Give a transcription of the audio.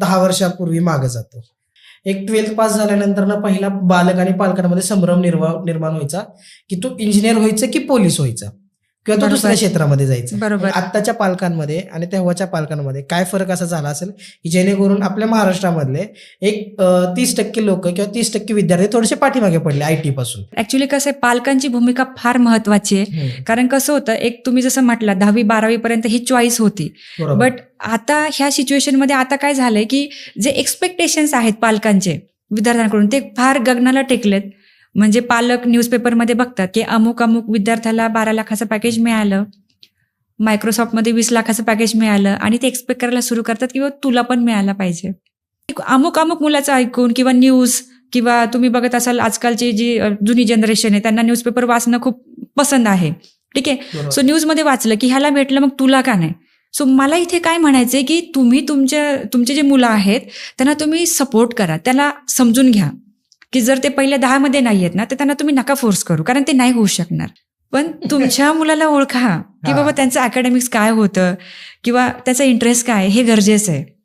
10 वर्षापूर्वी मागे जातो. एक 12th पास झाल्यानंतर ना पहिला बालक आणि पालकांमध्ये संभ्रम निर्माण व्हायचा की तू इंजिनियर व्हायचं की पोलीस व्हायचं किंवा तू बरोबर. दुसऱ्या क्षेत्रामध्ये जायचं. बरोबर. आत्ताच्या पालकांमध्ये आणि तेव्हाच्या पालकांमध्ये काय फरक असा झाला असेल की जेणेकरून आपल्या महाराष्ट्रामधले एक 30% लोक किंवा 30% विद्यार्थी थोडेसे पाठीमागे पडले IT पासून. ऍक्च्युली कसं आहे, पालकांची भूमिका फार महत्वाची आहे. कारण कसं होतं, एक तुम्ही जसं म्हटलं 10वी-12वी पर्यंत ही चॉईस होती, बरोबर. बट आता ह्या सिच्युएशनमध्ये आता काय झालंय की जे एक्सपेक्टेशन्स आहेत पालकांचे विद्यार्थ्यांकडून ते फार गगनाला टेकलेत. म्हणजे पालक न्यूजपेपरमध्ये बघतात की अमुक अमुक विद्यार्थ्याला 12 लाखाचं पॅकेज मिळालं, मायक्रोसॉफ्टमध्ये 20 लाखाचं पॅकेज मिळालं आणि ते एक्सपेक्ट करायला सुरू करतात की तुला पण मिळायला पाहिजे. अमुक अमुक मुलाचं ऐकून किंवा न्यूज किंवा तुम्ही बघत असाल आजकालची जी जुनी जनरेशन आहे त्यांना न्यूजपेपर वाचणं खूप पसंत आहे. ठीक आहे. बरोबर. सो न्यूजमध्ये वाचलं की ह्याला भेटलं मग तुला का नाही. सो मला इथे काय म्हणायचंय की तुम्ही तुमचे जे मुलं आहेत त्यांना तुम्ही सपोर्ट करा, त्याला समजून घ्या की जर ते पहिल्या 10 मध्ये नाही आहेत ना तर त्यांना तुम्ही नका फोर्स करू, कारण ते नाही होऊ शकणार. पण तुमच्या मुलाला ओळखा की बाबा त्यांचं अकॅडमिक्स काय होतं किंवा त्याचा इंटरेस्ट काय हे गरजेचं आहे.